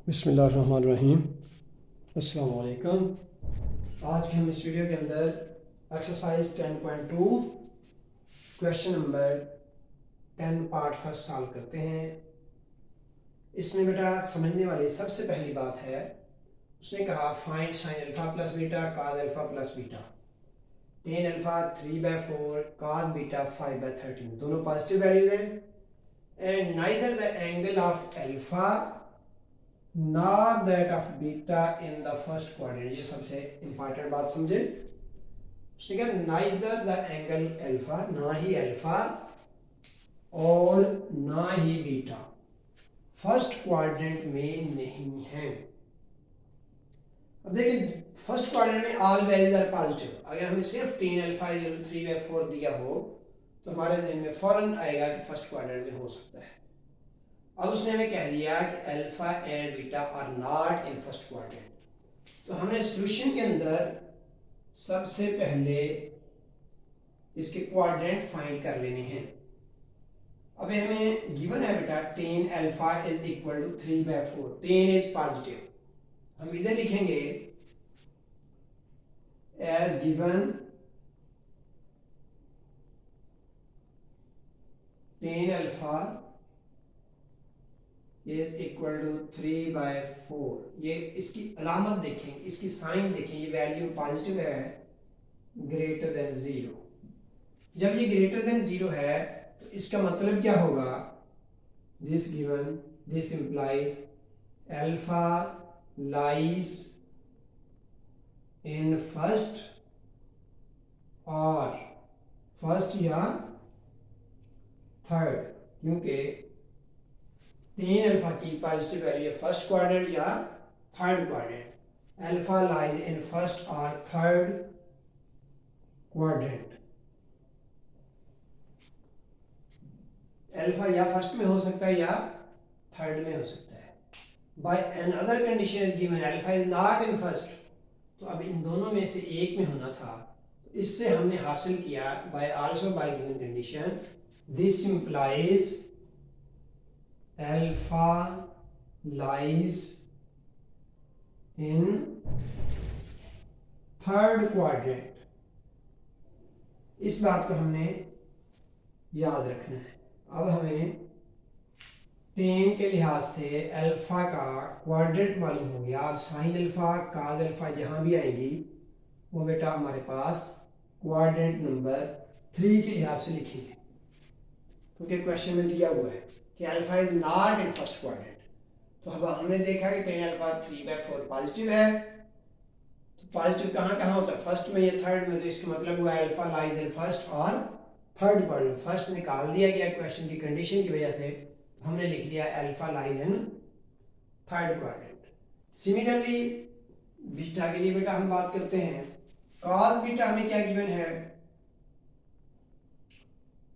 बिस्मिल्लाहिर्रहमानिर्रहीम। अस्सलाम वालेकुम। आज के हम इस वीडियो के अंदर exercise 10.2 question number 10 part first solve करते हैं। इसमें बेटा समझने वाली सबसे पहली बात है, उसने कहा find sign alpha plus beta काज alpha plus beta, tan alpha 3/4 काज बीटा 5/13, दोनों पॉजिटिव वैल्यूज हैं and neither the angle of alpha not that of beta in the first quadrant. ये सबसे इंपॉर्टेंट बात समझे। उसने कहा नाइदर द एंगल अल्फा, ना ही alpha और ना ही बीटा फर्स्ट क्वाड्रेंट में नहीं है। अब देखिए फर्स्ट क्वाड्रेंट में ऑल वैल्यूज आर पॉजिटिव। अगर हमें सिर्फ 10 अल्फा 3/4 दिया हो तो हमारे जहन में फौरन आएगा कि फर्स्ट क्वाड्रेंट में हो सकता है। अब उसने हमें कह दिया कि alpha and beta are not in first quadrant. तो हमने सॉल्यूशन के अंदर सबसे पहले इसके क्वाड्रेंट फाइंड कर लेने हैं। अब हमें गिवन है बेटा 10 alpha is equal to 3/4, 10 is positive. हम इधर लिखेंगे as given 10 alpha is equal to 3/4। ये इसकी अलामत देखें, इसकी साइन देखें, ये वैल्यू पॉजिटिव है ग्रेटर देन 0। जब ये ग्रेटर देन 0 है तो इसका मतलब क्या होगा, this given this implies alpha lies in first और फर्स्ट या थर्ड, क्योंकि 10 अल्फा की पॉजिटिव वैल्यू फर्स्ट क्वाड्रेंट या third quadrant. Alpha lies in first और थर्ड क्वाड्रेंट। अल्फा या फर्स्ट में हो सकता है या थर्ड में हो सकता है। By another condition is given alpha is not in first, तो अब इन दोनों में से एक में होना था। तो इससे हमने हासिल किया bye also by given condition this implies alpha lies in third quadrant. इस बात को हमने याद रखना है। अब हमें 10 के लिहाज से अल्फा का क्वाड्रेंट मालूम हो गया। अब साइन अल्फा काज अल्फा जहां भी आएगी वो बेटा हमारे पास क्वाड्रेंट नंबर 3 के लिहाज से लिखेंगे, क्योंकि क्वेश्चन में दिया हुआ है कि alpha is not in first quadrant. तो अब हमने देखा कि 10 अल्फा 3/4 पॉजिटिव है। तो पॉजिटिव कहाँ कहाँ होता है, फर्स्ट में या थर्ड में। तो इसका मतलब हुआ अल्फा लाइज इन फर्स्ट और थर्ड क्वाड्रेंट। फर्स्ट निकाल दिया गया क्वेश्चन की कंडीशन की वजह से, तो हमने लिख लिया alpha lies in third quadrant. Similarly beta के लिए बेटा हम बात करते हैं। कॉस बीटा हमें क्या गिवन है,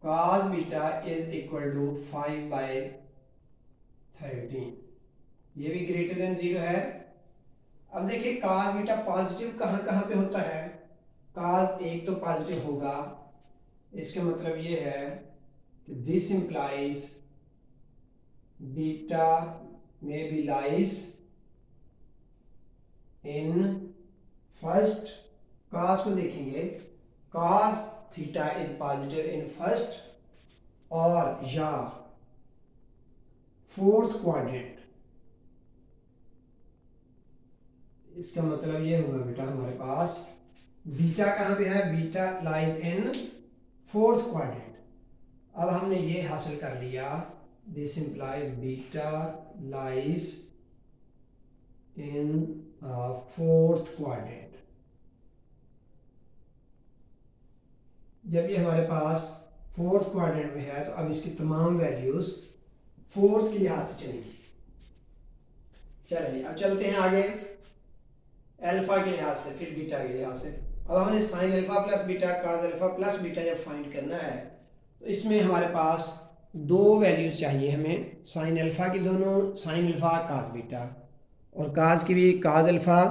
cos beta is equal to 5/13, ये भी ग्रेटर देन 0 है। अब देखिए cos बीटा पॉजिटिव कहाँ कहाँ पे होता है। cos एक तो पॉजिटिव होगा, इसका मतलब ये है कि दिस इंप्लाइज बीटा में be lies in first. cos को देखेंगे, cos theta is positive in first और या फोर्थ क्वाड्रेंट। इसका मतलब ये होगा बेटा हमारे पास बीटा कहां पे है, beta lies in fourth quadrant. अब हमने ये हासिल कर लिया, this implies beta lies in fourth quadrant. जब ये हमारे पास फोर्थ क्वाड्रेंट में है तो अब इसकी तमाम वैल्यूज फोर्थ के लिहाज से चलेंगी। चलिए अब चलते हैं आगे अल्फा के लिहाज से, फिर बीटा के लिहाज से। अब हमने साइन अल्फा प्लस बीटा काज अल्फा प्लस बीटा जब फाइंड करना है तो इसमें हमारे पास दो वैल्यूज चाहिए हमें। साइन अल्फा की दोनों, साइन अल्फा काज बीटा, और काज की भी काज अल्फा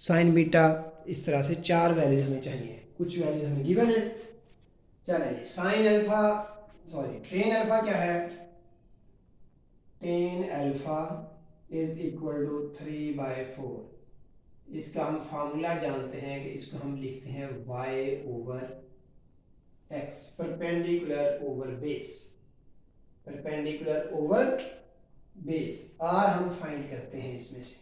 साइन बीटा। इस तरह से 4 वैल्यूज हमें चाहिए। कुछ वैल्यूज हमें गिवन है। चलिए sine alpha sorry tan alpha क्या है, tan alpha is equal to 3/4। इसका हम फार्मूला जानते हैं कि इसको हम लिखते हैं y over x, perpendicular over base, perpendicular over base. r हम फाइंड करते हैं इसमें से।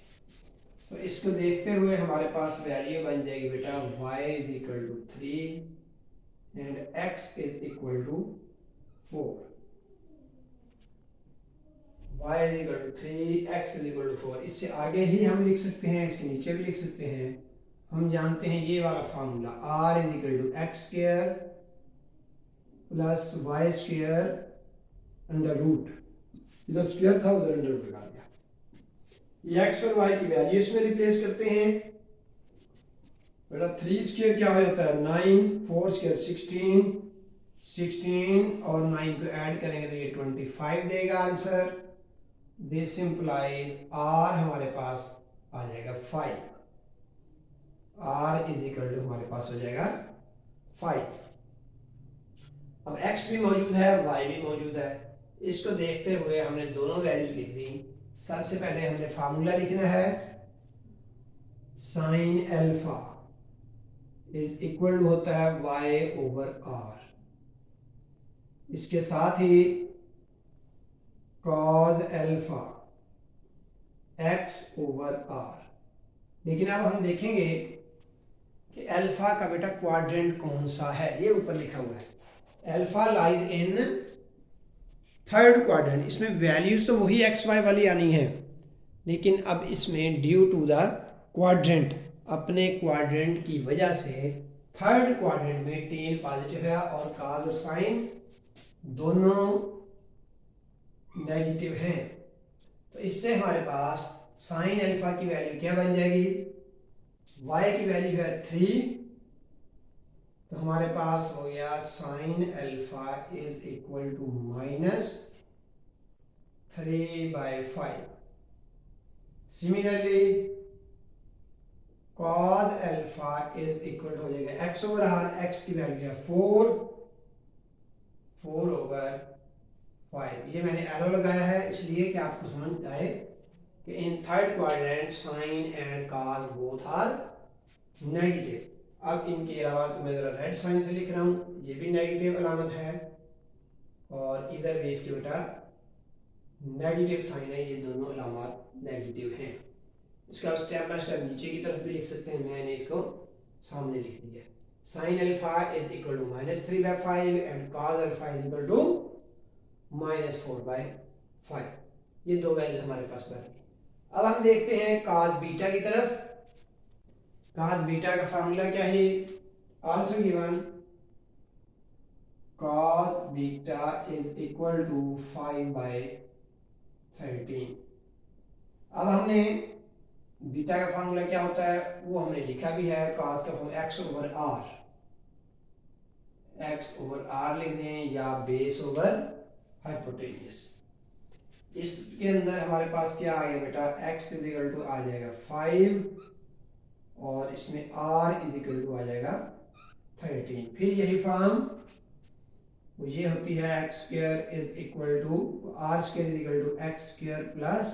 तो इसको देखते हुए हमारे पास वैल्यू बन जाएगी बेटा y is equal to 3 and x is equal to 4। y is equal to 3, x is equal to 4। इससे आगे ही हम लिख सकते हैं, इसके नीचे भी लिख सकते हैं। हम जानते हैं ये वाला formula, r is equal to x square plus y square under root, इधर स्क्वायर था उधर अंडर रूट लगा दिया। ये x और y की वैल्यू इसमें रिप्लेस करते हैं बेटा। 3 स्क्वायर क्या हो जाता है 9, 4 स्क्वायर 16, 16 और 9 को ऐड करेंगे तो ये 25 देगा आंसर। दिस इंप्लाइज r हमारे पास आ जाएगा 5। r इज इक्वल टू हमारे पास हो जाएगा 5। अब x भी मौजूद है, y भी मौजूद है। इसको देखते हुए हमने दोनों वैल्यूज लिख दी। सबसे पहले हमने फार्मूला लिखना है, sine alpha is equal to होता है y ओवर r। इसके साथ ही cos alpha x over r। लेकिन अब हम देखेंगे कि अल्फा का बेटा क्वाड्रेंट कौन सा है। ये ऊपर लिखा हुआ है alpha lies in third quadrant. इसमें वैल्यूज तो वही एक्स वाई वाली आनी है, लेकिन अब इसमें ड्यू टू द क्वाड्रेंट, अपने क्वाड्रेंट की वजह से थर्ड क्वाड्रेंट में टेन पॉजिटिव है और काज और साइन दोनों नेगेटिव हैं। तो इससे हमारे पास साइन अल्फा की वैल्यू क्या बन जाएगी, y की वैल्यू है 3, तो हमारे पास हो गया sine alpha is equal to -3/5। Similarly cos alpha is equal हो जाएगा x ओवर r। x की वैल्यू है 4 ओवर 5। ये मैंने एरो लगाया है इसलिए कि आपको समझ आए कि in third quadrant sine and cos both are negative. अब इनके अलावा मैं ज़रा रेड साइन से लिख रहा हूँ, ये भी नेगेटिव अलामत है और इधर भी इसके बेटा नेगेटिव साइन है। ये दोनों अलामत नेगेटिव हैं। इसका आप स्टेप बाय स्टेप नीचे की तरफ भी लिख सकते हैं, मैंने इसको सामने लिख दिया। Sine alpha is equal to -3/5 and cos alpha is equal to -4/5। ये दो वैल्यू हमारे पास बन गई। अब हम देखते हैं cos बीटा की तरफ। cos बीटा का फार्मूला क्या है, also given cos beta is equal to 5/13। अब हमने बीटा का फार्मूला क्या होता है वो हमने लिखा भी है, cos का फॉर्मूला x ओवर r लिख दें या बेस ओवर हाइपोटेन्यूस। इसके अंदर हमारे पास क्या आ गया बेटा, x इज इक्वल टू आ जाएगा 5 और इसमें r इज इक्वल टू आ जाएगा 13। फिर यही फॉर्म वो ये होती है x square is equal to r square is equal to x square plus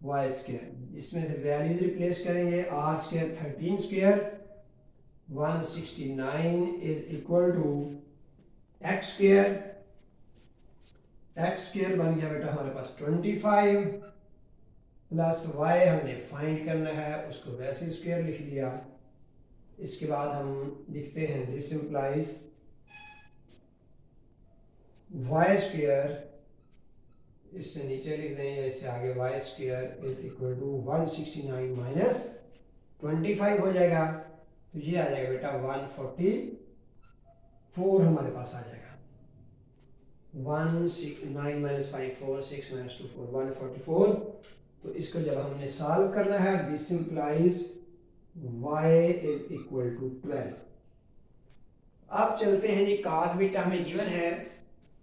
y square. इसमें से वैल्यूज रिप्लेस करेंगे, r square 13 square 169 is equal to x square. x square बन गया बेटा हमारे पास 25 प्लस y हमने फाइंड करना है, उसको वैसे स्क्वायर लिख दिया। इसके बाद हम लिखते हैं दिस इंप्लाइज y स्क्वायर, इससे नीचे लिख दें या इससे आगे y square is equal to 169 minus 25 हो जाएगा। तो ये आ जाएगा बेटा 144 हमारे पास आ जाएगा। 169 माइनस 5 4 6 माइनस 2 4 144। तो इसको जब हमने सॉल्व करना है this implies y is equal to 12। अब चलते हैं जी, cos बीटा हमें गिवन है।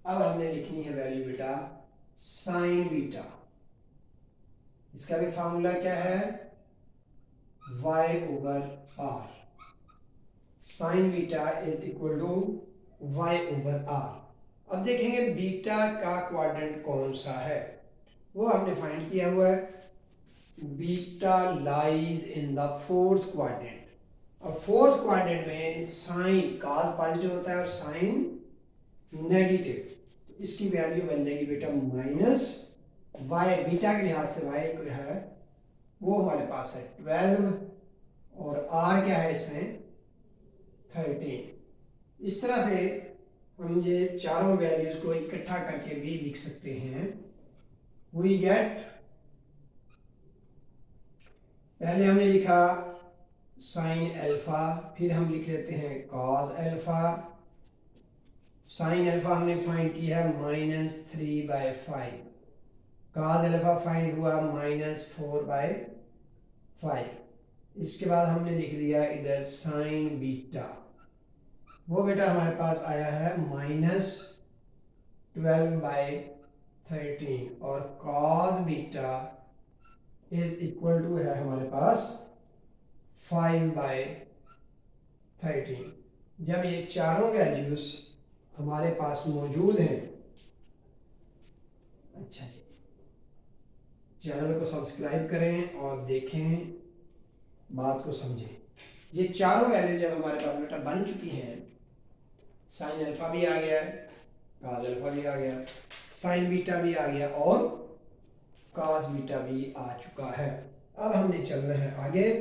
अब हमने लिखनी है वैल्यू बेटा साइन बीटा। इसका भी फार्मूला क्या है, y over r। Sine beta is equal to y over r। अब देखेंगे बीटा का क्वाड्रेंट कौन सा है। वो हमने फाइंड किया हुआ है। Beta lies in the fourth quadrant. अब फोर्थ क्वाड्रेंट में साइन कॉस पॉजिटिव होता है और साइन नेगेटिव, तो इसकी वैल्यू बन जाएगी बेटा माइनस वाई। बीटा के लिहाज से वाई को है वो हमारे पास है 12 और आर क्या है इसमें 13। इस तरह से हम ये चारों वैल्यूज को इकट्ठा करके भी लिख सकते हैं। वी गेट, पहले हमने लिखा साइन अल्फा, फिर हम लिख लेते हैं कॉस अल्फा। साइन अल्फा हमने फाइंड किया है -3/5, कॉस अल्फा फाइंड हुआ -4/5। इसके बाद हमने लिख दिया इधर साइन बीटा, वो बेटा हमारे पास आया है -12/13 और cos beta is equal to है हमारे पास 5/13। जब ये चारों वैल्यूज हमारे पास मौजूद हैं, अच्छा जी, चैनल को सब्सक्राइब करें और देखें, बात को समझें। ये चारों वैल्यू जब हमारे पास बेटा बन चुकी हैं, साइन अल्फा भी आ गया है, कॉस अल्फा भी आ गया, साइन बीटा भी आ गया और कॉस बीटा भी आ चुका है। अब हमने चलना है आगे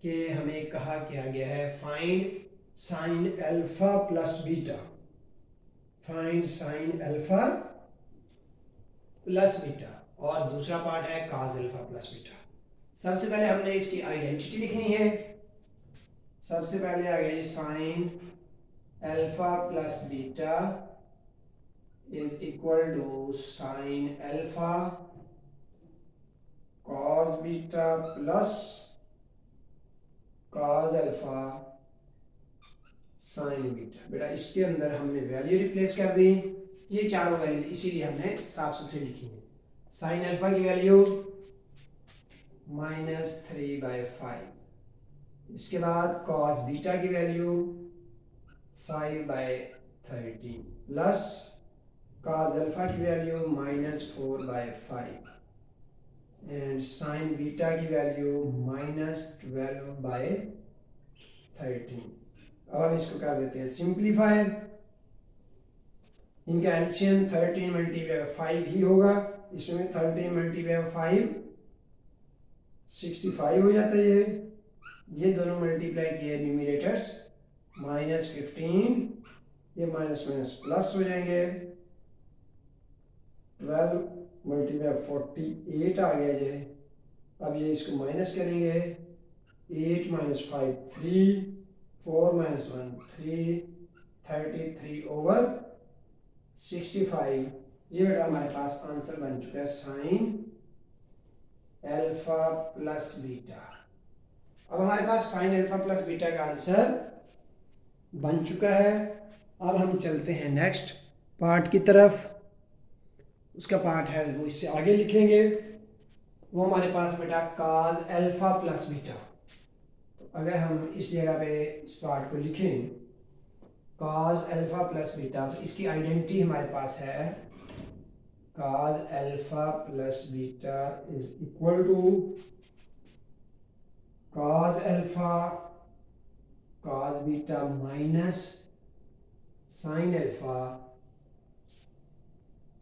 कि हमें कहा क्या गया है find sign alpha plus beta. Find sign alpha plus beta और दूसरा पार्ट है कॉस अल्फा प्लस बीटा। सबसे पहले हमने इसकी आइडेंटिटी लिखनी है। सबसे पहले आ गया sine alpha plus beta is equal to sine alpha cos beta plus cos alpha sine beta. बेटा इसके अंदर हमने वैल्यू रिप्लेस कर दी, ये चारों वैल्यू इसीलिए हमने साफ सुथरी लिखी है। साइन अल्फा की वैल्यू -3/5, इसके बाद कॉस बीटा की वैल्यू 5/13 प्लस कॉस अल्फा की वैल्यू -4/5 एंड साइन बीटा की वैल्यू -12/13। अब हम इसको कर देते हैं सिंप्लीफाई। इनका एलसीएम 13 मल्टीप्लाई 5 ही होगा, इसमें 13 मल्टीप्लाई 5 65 हो जाता है। ये दोनों मल्टीप्लाई किए न्यूमरेटर्स -15, ये माइनस माइनस प्लस हो जाएंगे। 12 मल्टीप्लाई 48 आ गया ये। अब ये इसको माइनस करेंगे, 8 - 5 3, 4 - 1 3, 33/65। ये बेटा हमारे पास आंसर बन चुका है साइन अल्फा प्लस बीटा। अब हमारे पास साइन अल्फा प्लस बीटा का आंसर बन चुका है। अब हम चलते हैं नेक्स्ट पार्ट की तरफ। उसका पार्ट है वो इससे आगे लिखेंगे। वो हमारे पास बेटा कॉस अल्फा प्लस बीटा। तो अगर हम इस जगह पे इस पार्ट को लिखें कॉस अल्फा प्लस बीटा, तो इसकी आइडेंटिटी हमारे पास है cos alpha plus beta is equal to cos alpha cos beta minus sine alpha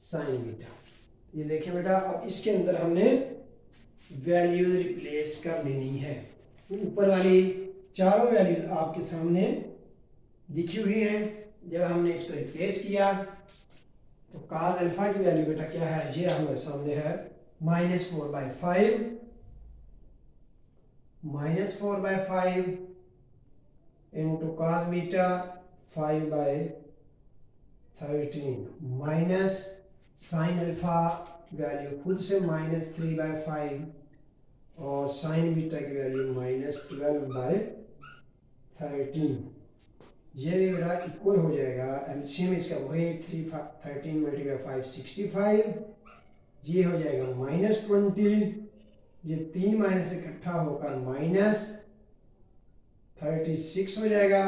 sine beta. ये देखें बेटा, अब इसके अंदर हमने वैल्यूज रिप्लेस कर देनी है। ऊपर वाली चारों वैल्यूज आपके सामने लिखी हुई हैं। जब हमने इसको रिप्लेस किया तो कॉस अल्फा की वैल्यू बेटा क्या है, ये हमारे सामने है -4/5 into cos beta 5/13 minus sine alpha की वैल्यू खुद से -3/5 और साइन बीटा की वैल्यू -12/13। ये भी मेरा इक्वल हो जाएगा। एलसीएम इसका वही 13 मल्टीप्लाई 5 65, ये हो जाएगा -20, ये 3 माइनस इकट्ठा होकर -36 हो जाएगा।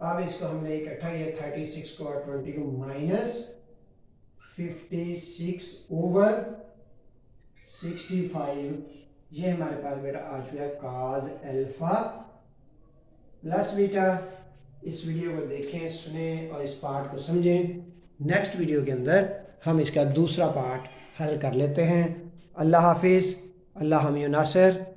अब इसको हमने इकट्ठा किया 36 को और 20 को, -56/13 65 ये हमारे पास बेटा आ चुका है cos अल्फा प्लस बीटा। इस वीडियो को देखें, सुने और इस पार्ट को समझें। नेक्स्ट वीडियो के अंदर हम इसका दूसरा पार्ट हल कर लेते हैं। अल्लाह हाफिज़। अल्लाह हमी नासिर।